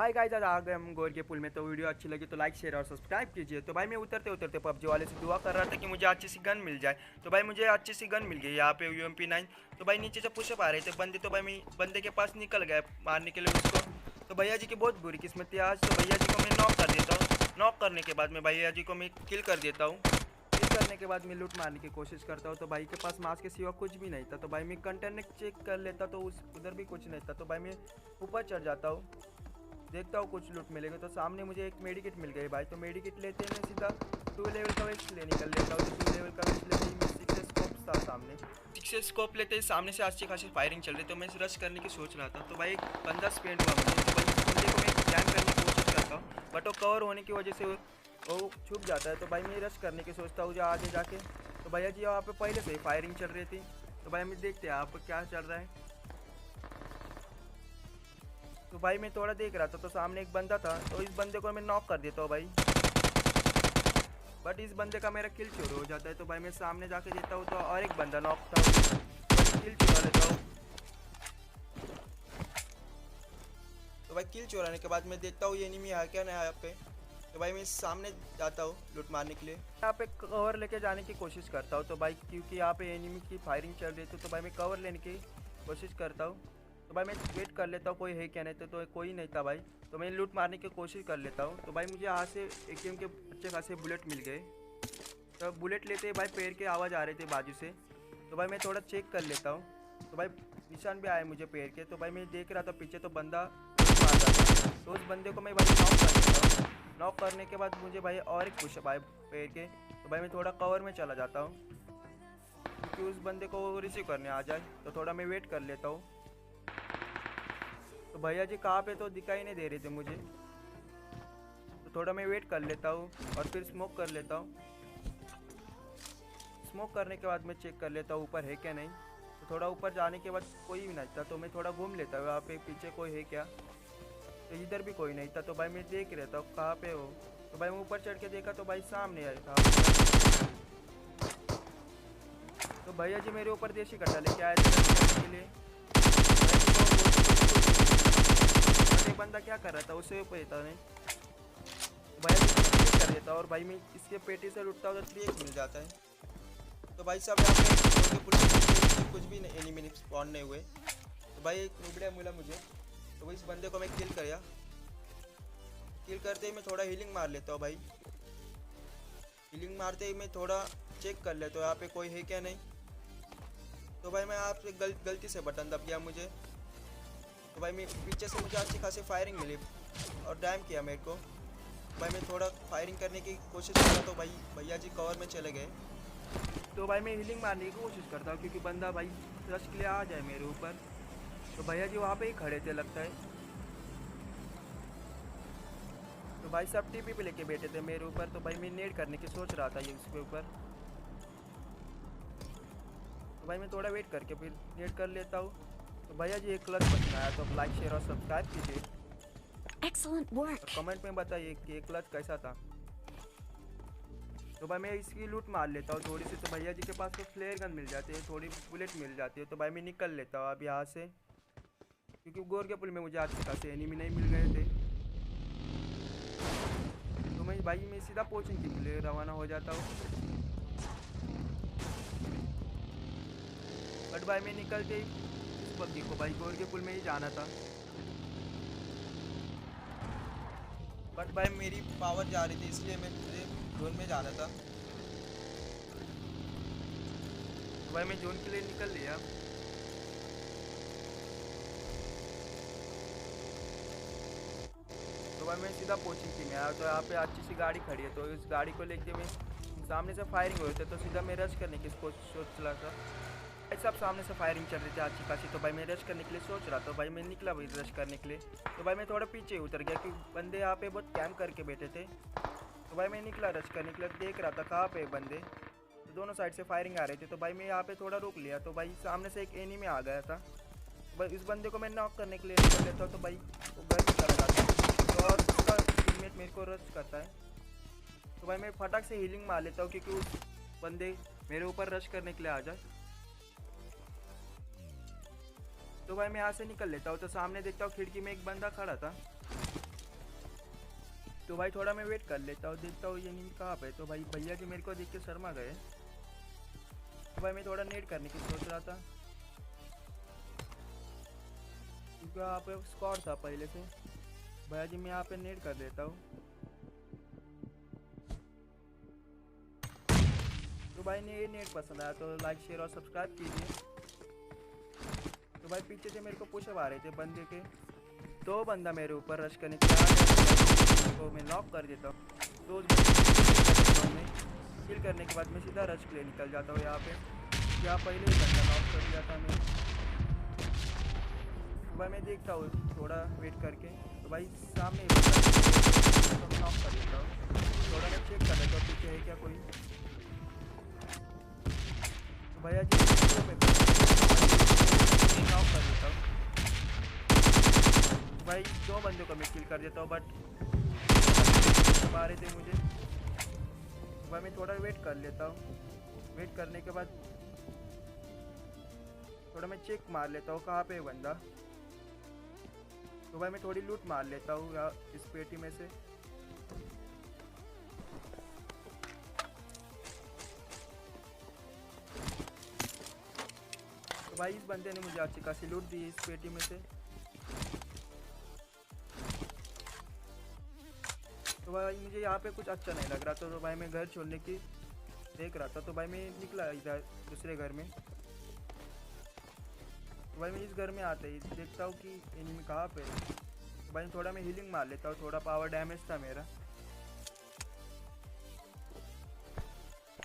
Hi guys, आज आ गए हम गोर के पुल में। तो वीडियो अच्छी लगी तो लाइक शेयर और सब्सक्राइब कीजिए। तो भाई मैं उतरते उतरते पबजी वाले से दुआ कर रहा था कि मुझे अच्छी सी गन मिल जाए। तो भाई मुझे अच्छी सी गन मिल गई यहाँ पे UMP9। तो भाई नीचे से पुशअप आ रहे थे बंदे, तो भाई मैं बंदे के पास निकल गया मारने के लिए उसको। तो भैया जी की बहुत बुरी किस्मत थी आज। तो भैया जी को मैं नॉक कर देता हूँ। नॉक करने के बाद मैं भैया जी को मैं किल कर देता हूँ। किल करने के बाद मैं लूट मारने की कोशिश करता हूँ। तो भाई के पास मास्क के सिवा कुछ भी नहीं था। तो भाई मैं कंटेनर चेक कर लेता तो उधर भी कुछ नहीं था। तो भाई मैं ऊपर चढ़ जाता हूँ, देखता हूँ कुछ लूट मिलेगा। तो सामने मुझे एक मेडिकिट मिल गई भाई। तो मेडिकिट लेते मैं सीधा 2 लेवल का वेस्ट ले निकल लेता हूँ। तो 2 लेवल का वेस्ट लेते ही मैं 6 स्कोप था सामने। 6 स्कोप लेते ही सामने से अच्छी खासी फायरिंग चल रही। तो मैं रश करने की सोच रहा था। तो भाई एक बंदा स्पेंड हुआ मुझे। तो भाई बंदे को मैं जैम करने की कोशिश करता हूँ, बट वो कवर होने की वजह से वो छुप जाता है। तो भाई मैं रश करने की सोचता हूँ आगे जाके। तो भैया जी वहाँ पे पहले से ही फायरिंग चल रही थी। तो भाई मैं देखते हैं यहाँ पर क्या चल रहा है। तो भाई मैं थोड़ा देख रहा था तो सामने एक बंदा था। तो इस बंदे को मैं नॉक कर देता हूँ भाई, बट इस बंदे का मेरा किल चोरी हो जाता है। तो भाई मैं सामने जाके देता हूँ तो और एक बंदा नॉक था, किल चुरा लेता हूँ। तो भाई किल चुराने के बाद मैं देखता हूँ ये एनिमी आया क्या नहीं यहाँ पे। तो भाई मैं सामने जाता हूँ लूट मारने के लिए। यहाँ पे कवर लेके जाने की कोशिश करता हूँ। तो भाई क्योंकि यहाँ पे एनिमी की फायरिंग चल रही थी तो भाई मैं कवर लेने की कोशिश करता हूँ। तो भाई मैं वेट कर लेता हूँ कोई है क्या, नहीं तो कोई नहीं था भाई। तो मैं लूट मारने की कोशिश कर लेता हूँ। तो भाई मुझे यहाँ से AKM के अच्छे खासे बुलेट मिल गए। तो बुलेट लेते ही भाई पैर के आवाज़ आ रहे थे बाजू से। तो भाई मैं थोड़ा चेक कर लेता हूँ। तो भाई निशान भी आए मुझे पैर के। तो भाई मैं देख रहा था पीछे तो बंदा मार रहा था। तो उस बंदे को मैं भाई नॉक कर देता हूँ। नॉक करने के बाद मुझे भाई और एक पुशअप आए पैर के। तो भाई मैं थोड़ा कवर में चला जाता हूँ क्योंकि उस बंदे को रिसीव करने आ जाए। तो थोड़ा मैं वेट कर लेता हूँ। तो भैया जी कहाँ पे तो दिखाई नहीं दे रहे थे मुझे। तो थोड़ा मैं वेट कर लेता हूँ और फिर स्मोक कर लेता हूँ। स्मोक करने के बाद मैं चेक कर लेता हूँ ऊपर है क्या नहीं। तो थोड़ा ऊपर जाने के बाद कोई भी नहीं था। तो मैं थोड़ा घूम लेता हूँ वहाँ पे पीछे कोई है क्या। तो इधर भी कोई नहीं था। तो भाई मैं देख रहता हूँ कहाँ पे हो। तो भाई मैं ऊपर चढ़ के देखा तो भाई सामने आया था। तो भैया जी मेरे ऊपर देसी कट्टा लेके आए थे के लिए। एक बंदा क्या कर रहा था उसे पता नहीं। भैया जी कर देता और भाई मैं इसके पेटी से लुटता हूँ तो 3x मिल जाता है। तो भाई साहब यहाँ पे कुछ भी एनिमी स्पॉन नहीं हुए। तो भाई एक नुबड़िया मिला मुझे। तो इस बंदे को मैं किल किया। किल करते ही मैं थोड़ा हीलिंग मार लेता हूँ भाई। हीलिंग मारते ही मैं थोड़ा चेक कर लेता हूँ यहाँ पे कोई है क्या नहीं। तो भाई मैं आपसे गलती से बटन दब गया मुझे। तो भाई मैं पीछे से मुझे अच्छी खासी फायरिंग मिली और डैम किया मेरे को। भाई मैं थोड़ा फायरिंग करने की कोशिश करा तो भाई भैया जी कवर में चले गए। तो भाई मैं हीलिंग मारने की कोशिश करता हूँ क्योंकि बंदा भाई रश के लिए आ जाए मेरे ऊपर। तो भैया जी वहाँ पे ही खड़े थे लगता है। तो भाई सब TP पे लेके बैठे थे मेरे ऊपर। तो भाई मैं नेड करने की सोच रहा था ये उसके ऊपर। तो भाई मैं थोड़ा वेट करके फिर नेड कर लेता हूँ। तो भैया जी एक क्लच बचना है। तो लाइक शेयर और सब्सक्राइब कीजिए। Excellent work. और कमेंट में बताइए कि एक क्लच कैसा था। तो भाई मैं इसकी लूट मार लेता हूँ थोड़ी सी। तो भैया जी के पास तो फ्लेयर गन मिल जाती है, थोड़ी बुलेट मिल जाती है। तो भाई मैं निकल लेता हूँ अब यहाँ से क्योंकि गोर के पुल में मुझे अच्छे खासे एनिमी नहीं मिल गए थे। तो मैं सीधा कोचिंग के लिए रवाना हो जाता हूँ। बट भाई मैं निकलते ही इस बग्गी को भाई गोर के पुल में ही जाना था। बट भाई मेरी पावर जा रही थी इसलिए मैं जोन में जाना था। तो भाई मैं जोन के लिए निकल लिया। तो भाई मैं सीधा कोचिंग की में आया। तो यहाँ पे अच्छी सी गाड़ी खड़ी है। तो इस गाड़ी को लेके मैं सामने से फायरिंग हो रही थी। तो सीधा मैं रश करने की सोच रहा था। सब सामने से फायरिंग चल रही थी अच्छी खासी। तो भाई मैं रश करने के लिए सोच रहा था। भाई मैं निकला भाई रश करने के लिए। तो भाई मैं थोड़ा पीछे उतर गया क्योंकि बंदे यहाँ पे बहुत कैम्प करके बैठे थे। तो भाई मैं निकला रश करने के लिए, देख रहा था कहाँ पे बंदे। तो दोनों साइड से फायरिंग आ रही थी। तो भाई मैं यहाँ पे थोड़ा रुक लिया। तो भाई सामने से एक एनिमी आ गया था। तो भाई इस बंदे को मैं नॉक करने के लिए निकल लेता हूँ। तो भाई वो घर में चला जाता है। तो और उसका टीममेट मेरे को रश करता है। तो भाई मैं फटाक से हीलिंग मार लेता हूँ क्योंकि उस बंदे मेरे ऊपर रश करने के लिए आ जाए। तो भाई मैं यहाँ से निकल लेता हूँ। तो सामने देखता हूँ खिड़की में एक बंदा खड़ा था। तो भाई थोड़ा मैं वेट कर लेता हूँ, देखता हूँ ये नीम कहाँ पे है। तो भाई भैया जी मेरे को देख के शर्मा गए। तो भाई मैं थोड़ा नेट करने की सोच रहा था क्योंकि यहाँ पे स्क्वाड था पहले से। भैया जी मैं यहाँ पे नेट कर देता हूँ। तो भाई ने ये नेट पसंद आया तो लाइक शेयर और सब्सक्राइब कीजिए। तो भाई पीछे से मेरे को पुशअप आ रहे थे बंदे के, तो बंदा मेरे ऊपर रश करने के लिए तो मैं नॉक कर देता हूँ। तो उस बंदे किल करने के बाद मैं सीधा रश के लिए निकल जाता हूँ। यहाँ पहले ही बंदा नॉक कर दिया था मैं। तो भाई मैं देखता हूँ थोड़ा वेट करके, तो भाई सामने नॉक कर देता हूँ। थोड़ा मैं चेक कर लेता हूँ पीछे है क्या कोई। तो भैया जी नॉक कर देता हूँ। तो भाई 2 बंदों को मैं किल कर देता हूँ, बट मारे थे मुझे। तो भाई मैं थोड़ा वेट कर लेता हूँ। वेट करने के बाद थोड़ा मैं चेक मार लेता हूँ कहाँ पे है बंदा। तो भाई मैं थोड़ी लूट मार लेता हूँ इस पेटी में से। तो भाई इस बंदे ने मुझे अच्छी खासी लूट दी इस पेटी में से। तो भाई मुझे यहाँ पे कुछ अच्छा नहीं लग रहा था, तो भाई मैं घर छोड़ने की देख रहा था। तो भाई मैं निकला इधर दूसरे घर में। तो भाई मैं इस घर में आते ही देखता हूँ कि एनिमी कहाँ पे है। तो भाई थोड़ा मैं हीलिंग मार लेता हूँ, थोड़ा पावर डैमेज था मेरा।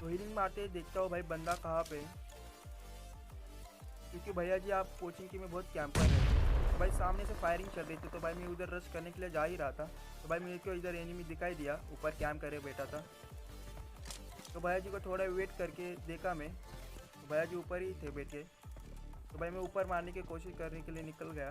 तो हीलिंग मारते ही देखता हूँ भाई बंदा कहाँ पे है, क्योंकि भैया जी आप कोचिंग की में बहुत कैंपर रहते हैं। तो भाई सामने से फायरिंग चल रही थी, तो भाई मैं उधर रश करने के लिए जा ही रहा था। तो भाई मेरे को इधर एनिमी दिखाई दिया, ऊपर कैंप करे बैठा था। तो भैया जी को थोड़ा वेट करके देखा मैं, तो भैया जी ऊपर ही थे बैठे। तो भाई मैं ऊपर मारने की कोशिश करने के लिए निकल गया।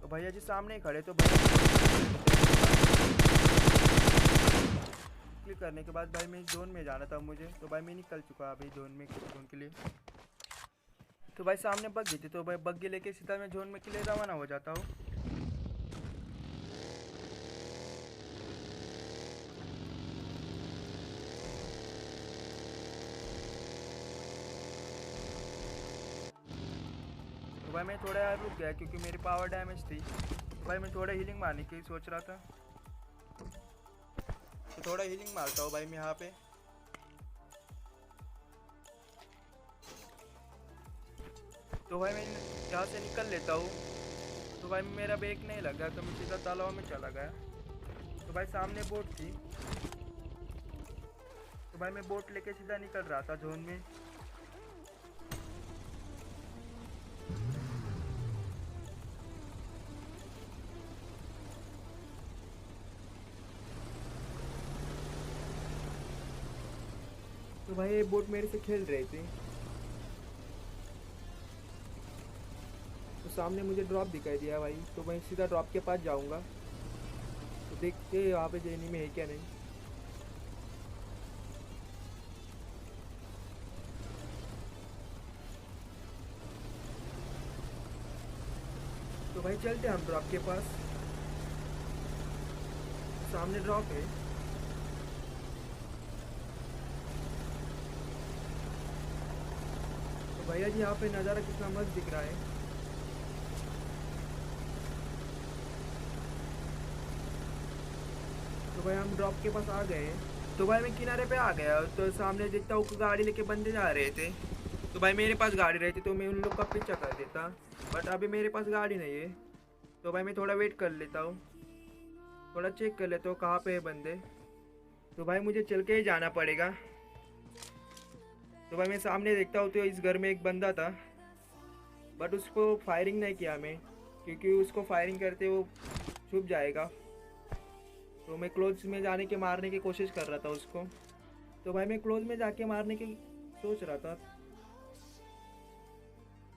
तो भैया जी सामने ही खड़े। तो भैया क्लिक करने के बाद भाई मैं जोन में जाना था मुझे। तो भाई मैं निकल चुका अभी जोन के लिए। तो भाई सामने बग्गी थी, तो भाई बग्गी लेके सीधा मैं जोन में के लिए रवाना हो जाता हूँ। तो भाई मैं थोड़ा यार रुक गया क्योंकि मेरी पावर डैमेज थी। तो भाई मैं थोड़ा हीलिंग मारने की सोच रहा था, तो थोड़ा हीलिंग मारता हूँ भाई मैं यहाँ पे। तो भाई मैं यहाँ से निकल लेता हूँ। तो भाई मेरा ब्रेक नहीं लगा, तो मैं सीधा तालाब में चला गया। तो भाई सामने बोट थी, तो भाई मैं बोट लेके सीधा निकल रहा था जोन में। तो भाई ये बोट मेरे से खेल रहे थे, तो सामने मुझे ड्रॉप दिखाई दिया भाई। तो मैं सीधा ड्रॉप के पास जाऊंगा, तो देखते वहाँ पे जेनी में है क्या नहीं। तो भाई चलते हम ड्रॉप के पास, सामने ड्रॉप है। तो भैया जी यहाँ पे नज़ारा कितना मस्त दिख रहा है। तो भाई हम ड्रॉप के पास आ गए। तो भाई मैं किनारे पे आ गया, तो सामने देखता हूँ गाड़ी लेके बंदे जा रहे थे। तो भाई मेरे पास गाड़ी रहती तो मैं उन लोग का पीछा कर देता, बट अभी मेरे पास गाड़ी नहीं है। तो भाई मैं थोड़ा वेट कर लेता हूँ, थोड़ा चेक कर लेता हूँ कहाँ पे है बंदे। तो भाई मुझे चल के ही जाना पड़ेगा। तो भाई मैं सामने देखता हूँ तो इस घर में एक बंदा था, बट उसको फायरिंग नहीं किया मैं, क्योंकि उसको फायरिंग करते वो छुप जाएगा। तो मैं क्लोज में जाने के मारने की कोशिश कर रहा था उसको। तो भाई मैं क्लोज में जाके मारने की सोच रहा था,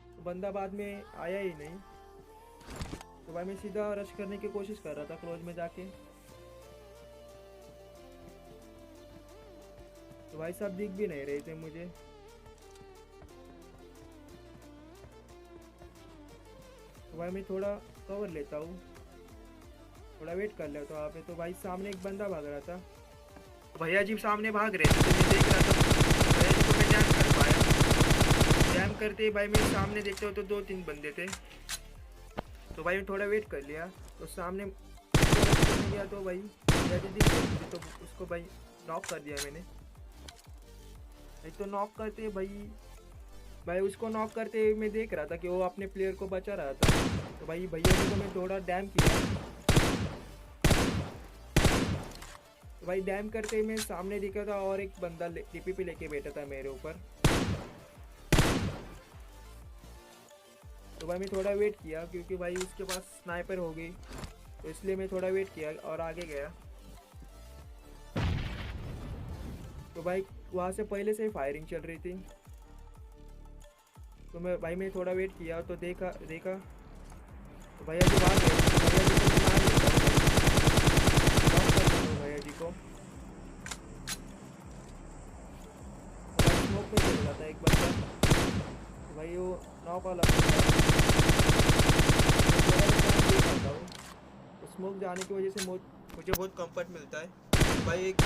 तो बंदा बाद में आया ही नहीं। तो भाई मैं सीधा रश करने की कोशिश कर रहा था क्लोज में जाके। तो भाई साहब दिख भी नहीं रहे थे मुझे। भाई मैं थोड़ा कवर लेता हूँ, थोड़ा वेट कर लेता हूँ वहाँ पे। तो भाई सामने एक बंदा भाग रहा था, भैया जी सामने भाग रहे थे, तो मैं देख रहा था भैया जी को मैं डैम कर पाया। डैम करते ही भाई मैं सामने देखते हो तो 2-3 बंदे थे। तो भाई मैं थोड़ा वेट कर लिया, तो सामने गया तो भाई भैया जी दिख गए मुझे, तो उसको भाई नॉक कर दिया मैंने। नहीं तो नॉक करते भाई उसको नॉक करते हुए मैं देख रहा था कि वो अपने प्लेयर को बचा रहा था। तो भाई भैया जी को मैं थोड़ा डैम किया। तो भाई डैम करते ही मैं सामने दिखा था और एक बंदा टीपीपी लेके बैठा था मेरे ऊपर। तो भाई मैं थोड़ा वेट किया क्योंकि भाई उसके पास स्नाइपर हो गई, तो इसलिए मैं थोड़ा वेट किया और आगे गया। तो भाई वहाँ से पहले से ही फायरिंग चल रही थी। तो मैं थोड़ा वेट किया तो देखा तो भैया जी भाग गए। भैया जी को स्मोक में चल रहा था एक बंदा, तो भाई वो नॉक वाला तो स्मोक जाने की वजह से मुझे बहुत कंफर्ट मिलता है। तो भाई एक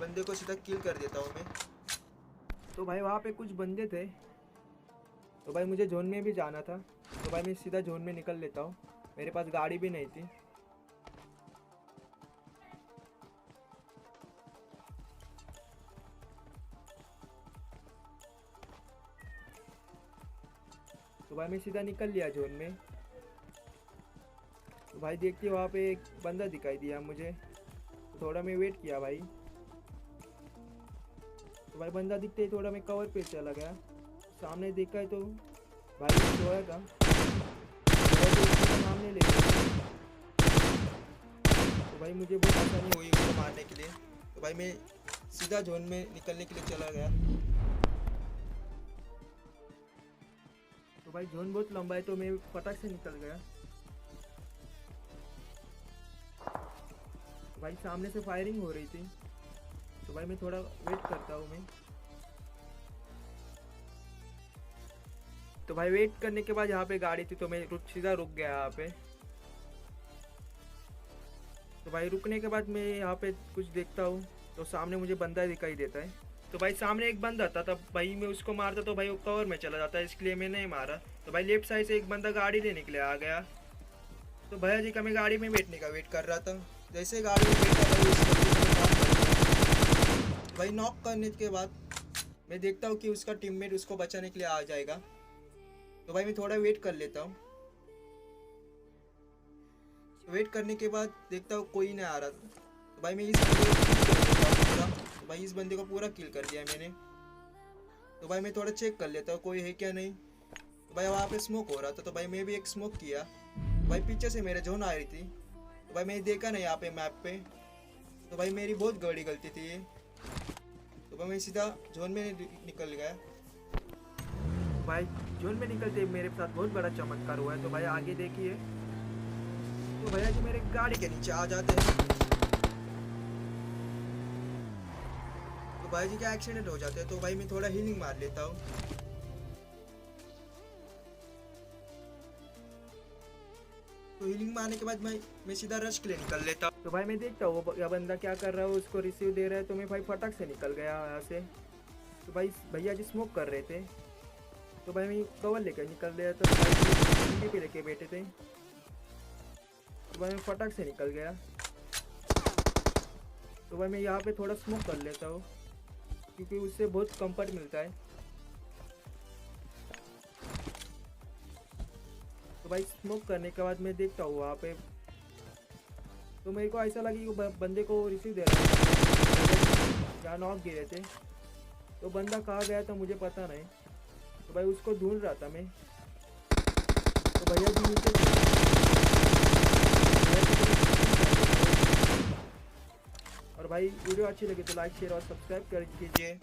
बंदे को सीधा किल कर देता हूँ मैं। तो भाई वहाँ पे कुछ बंदे थे, तो भाई मुझे जोन में भी जाना था, तो भाई मैं सीधा जोन में निकल लेता हूँ, मेरे पास गाड़ी भी नहीं थी। तो भाई मैं सीधा निकल लिया जोन में। तो भाई देखते वहाँ पे एक बंदा दिखाई दिया मुझे, तो थोड़ा मैं वेट किया भाई। तो भाई बंदा दिखते ही थोड़ा मैं कवर पे चला गया। सामने देखा है तो भाई सोया था, सामने ले गया। तो भाई मुझे बहुत आसानी हुई उसको मारने के लिए। तो भाई मैं सीधा जोन में निकलने के लिए चला गया। तो भाई जोन बहुत लंबा है, तो मैं फटाक से निकल गया। तो भाई सामने से फायरिंग हो रही थी, तो भाई मैं थोड़ा वेट करता हूँ मैं। तो भाई वेट करने के बाद यहाँ पे गाड़ी थी, तो मैं सीधा रुक गया यहाँ पे। तो भाई रुकने के बाद मैं यहाँ पे कुछ देखता हूँ, तो सामने मुझे बंदा दिखाई देता है। तो भाई सामने एक बंदा था, तब भाई मैं उसको मारता तो भाई वो कवर में चला जाता है, इसलिए मैं नहीं मारा। तो भाई लेफ्ट साइड से एक बंदा गाड़ी लेने के लिए आ गया। तो भैया जी का मैं गाड़ी में बैठने का वेट कर रहा था। जैसे गाड़ी में बैठा भाई नॉक करने के बाद मैं देखता हूँ कि उसका टीममेट उसको बचाने के लिए आ जाएगा। तो भाई मैं थोड़ा वेट कर लेता हूँ। तो वेट करने के बाद देखता हूँ कोई नहीं आ रहा था, तो भाई मैं इस बंदे को किल कर देता हूँ पूरा। तो भाई इस बंदे को पूरा किल कर दिया मैंने। तो भाई मैं थोड़ा चेक कर लेता हूँ कोई है क्या नहीं। तो भाई वहाँ पे स्मोक हो रहा था, तो भाई मैं भी एक स्मोक किया। तो भाई पीछे से मेरे जोन आ रही थी, तो भाई मैंने देखा नहीं यहाँ पे मैप पे। तो भाई मेरी बहुत बड़ी गलती थी ये। तो भाई मैं सीधा जोन में निकल गया। भाई जोन में निकलते मेरे साथ बहुत बड़ा चमत्कार हुआ है। तो भाई आगे देखिए, तो भैया जी मेरे गाड़ी के नीचे आ जाते हैं। तो भाई जी का एक्सीडेंट हो जाता है। तो भाई मैं थोड़ा हीलिंग मार लेता हूँ। तो हीलिंग मारने के बाद मैं सीधा रश के लिए निकल लेता हूँ। तो भाई मैं देखता हूँ वो बंदा क्या कर रहा है, उसको रिसीव दे रहा है। तो मैं भाई फटाक से निकल गया यहाँ से। तो भाई भैया जी स्मोक कर रहे थे, तो भाई मैं कवर लेकर निकल गया। तो भाई पे लेके बैठे थे, तो भाई मैं फटाक से निकल गया। तो भाई मैं यहाँ पे थोड़ा स्मोक कर लेता हूँ, क्योंकि उससे बहुत कंफर्ट मिलता है। तो भाई स्मोक करने के बाद मैं देखता हूँ वहाँ पे, तो मेरे को ऐसा लगी कि बंदे को रिसीव दे रहा था, जहाँ नॉक गिरे थे। तो बंदा कहाँ गया था मुझे पता नहीं। तो भाई उसको ढूंढ रहा था मैं। तो भैया जी नीचे, और भाई वीडियो अच्छी लगी तो लाइक शेयर और सब्सक्राइब कर कीजिए।